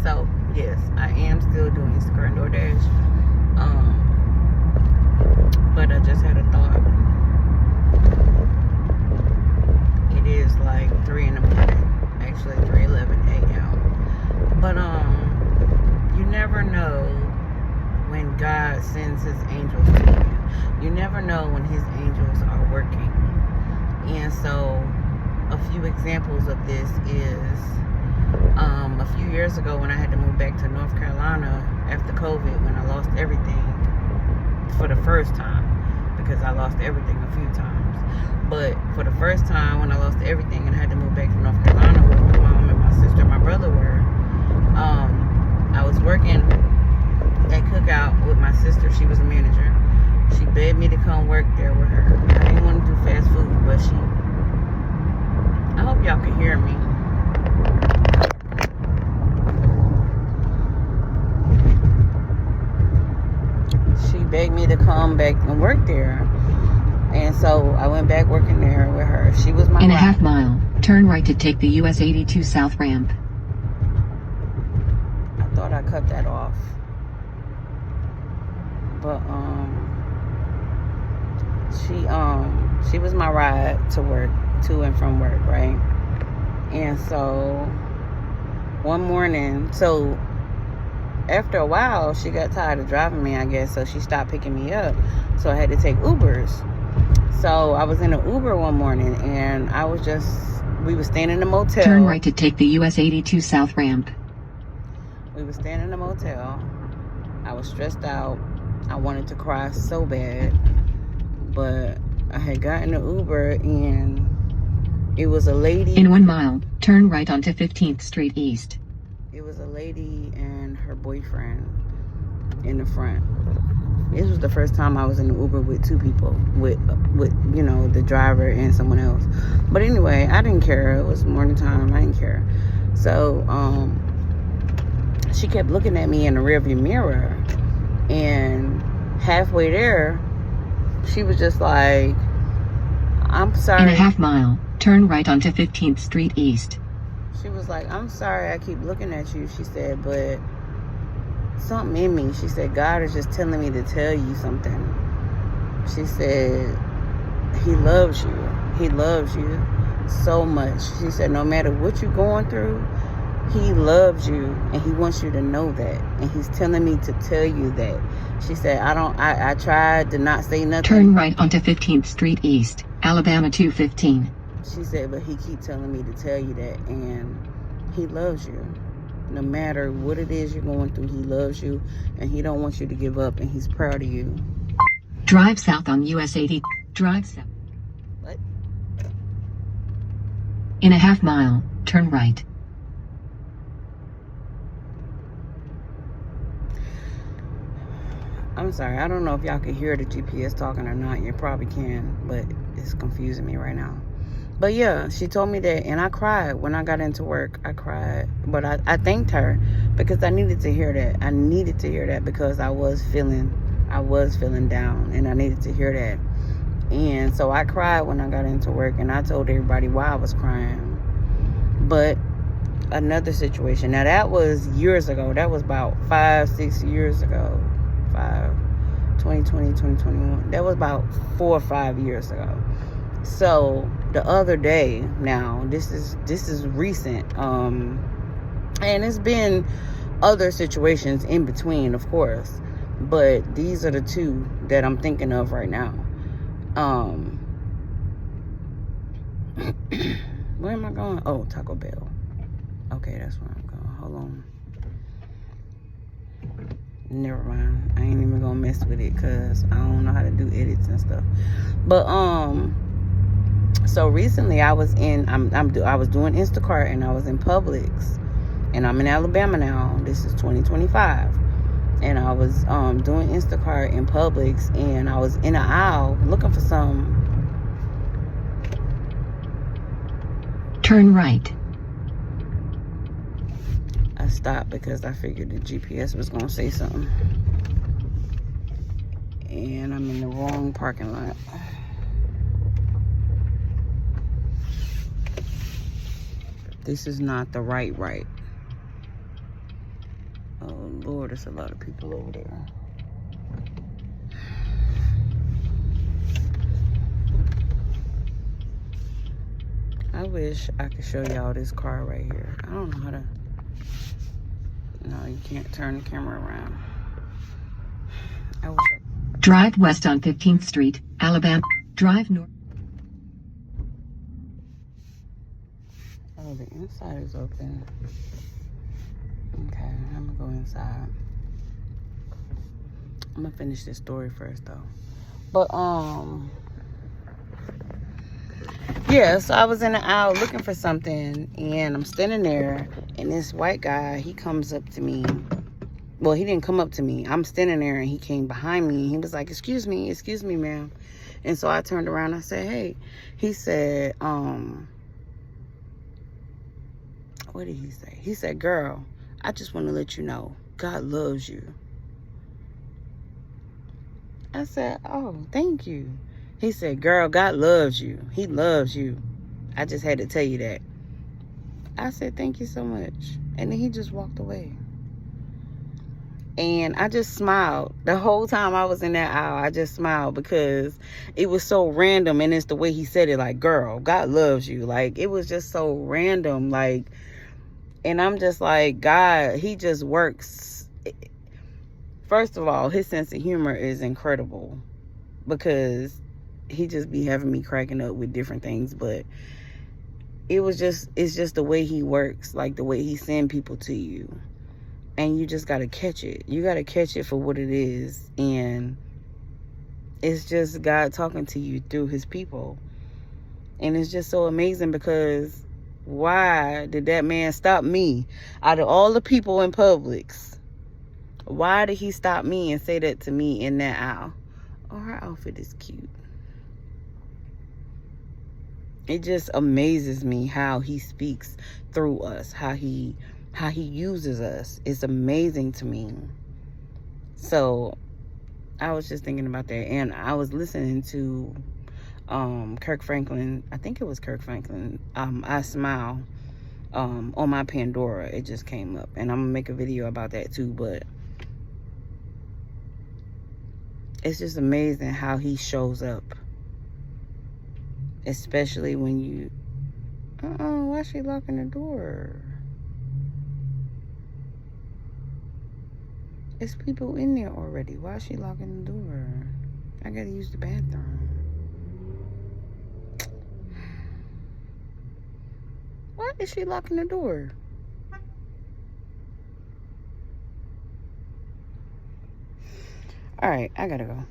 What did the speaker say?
So yes, I am still doing Instacart and DoorDash. But I just had a thought. It is like 3 in the morning, actually 3:11 a.m. But you never know when God sends His angels to you. You never know when His angels are working. And so, a few examples of this is a few years ago when I had to move back to North Carolina after COVID, when I lost everything for the first time, because I lost everything a few times. But for the first time, when I lost everything and I had to move back to North Carolina, where my mom and my sister and my brother were, I was working at Cookout with my sister. She was a manager. She begged me to come work there with her. I didn't want to do fast food, but I hope y'all can hear me. She begged me to come back and work there. And so I went back working there with her. She was my In a ride. half mile, turn right to take the US 82 South ramp. I thought I cut that off. But she was my ride to work, to and from work, right? And so one morning, so after a while, she got tired of driving me, I guess, so she stopped picking me up. So I had to take Ubers. So I was in an Uber one morning, and we were staying in a motel. Turn right to take the US 82 South ramp. We were staying in a motel. I was stressed out. I wanted to cry so bad. But I had gotten an Uber, and it was a lady. In 1 mile, turn right onto 15th Street East. It was a lady and her boyfriend in the front. This was the first time I was in the Uber with two people, with you know, the driver and someone else. But anyway, I didn't care. It was morning time. I didn't care. So she kept looking at me in the rearview mirror, and halfway there, she was just like, "I'm sorry." In a half mile, turn right onto 15th Street East. She was like, "I'm sorry I keep looking at you," she said, "but something in me," she said, "God is just telling me to tell you something." She said, He loves you. He loves you so much. She said, no matter what you're going through, He loves you, and He wants you to know that. And He's telling me to tell you that. She said, I tried to not say nothing. Turn right onto 15th Street East, Alabama 215. She said, but He keep telling me to tell you that, and He loves you. No matter what it is you're going through, He loves you, and He don't want you to give up, and He's proud of you. Drive south on US 80. Drive south. What? In a half mile, turn right. I'm sorry, I don't know if y'all can hear the GPS talking or not. You probably can, but it's confusing me right now. But yeah, she told me that, and I cried when I got into work. I cried, but I thanked her because I needed to hear that. I needed to hear that because I was feeling down, and I needed to hear that. And so I cried when I got into work, and I told everybody why I was crying. But another situation, now that was years ago. That was about 5-6 years ago. 2020, 2021. That was about 4 or 5 years ago. So the other day, now this is recent, and it's been other situations in between, of course, but these are the two that I'm thinking of right now. Where am I going? Oh, Taco Bell. Okay, that's where I'm going. Hold on. Never mind. I ain't even gonna mess with it because I don't know how to do edits and stuff. But so recently I was I was doing Instacart, and I was in Publix, and I'm in Alabama now. This is 2025, and I was doing Instacart in Publix, and I was in an aisle looking for some. Turn right. I stopped because I figured the GPS was gonna say something, and I'm in the wrong parking lot. This is not the right. Oh Lord, there's a lot of people over there. I wish I could show y'all this car right here. I don't know how to. No, you can't turn the camera around. I wish I... Drive west on 15th Street, Alabama. Drive north. Oh, the inside is open. Okay, I'm gonna go inside. I'm gonna finish this story first though. But yeah, so I was in the aisle looking for something, and I'm standing there, and this white guy, he comes up to me. Well, he didn't come up to me. I'm standing there, and he came behind me, and he was like, excuse me, ma'am. And so I turned around, I said, hey. He said, what did he say? He said, girl, I just want to let you know, God loves you. I said, oh, thank you. He said, girl, God loves you. He loves you. I just had to tell you that. I said, thank you so much. And then he just walked away. And I just smiled. The whole time I was in that aisle, I just smiled because it was so random. And it's the way he said it, like, girl, God loves you. Like, it was just so random. Like, and I'm just like, God, he just works. First of all, his sense of humor is incredible because he just be having me cracking up with different things. But it's just the way he works, like the way he send people to you. And you just got to catch it. You got to catch it for what it is. And it's just God talking to you through his people. And it's just so amazing because why did that man stop me? Out of all the people in Publix, why did he stop me and say that to me in that aisle? Oh, her outfit is cute. It just amazes me how he speaks through us, how he uses us. It's amazing to me. So I was just thinking about that, and I was listening to Kirk Franklin. I think it was Kirk Franklin. I Smile on my Pandora. It just came up, and I'm gonna make a video about that too. But it's just amazing how he shows up, especially when you. Why is she locking the door? It's people in there already. Why is she locking the door? I gotta use the bathroom. Why is she locking the door? Alright, I gotta go.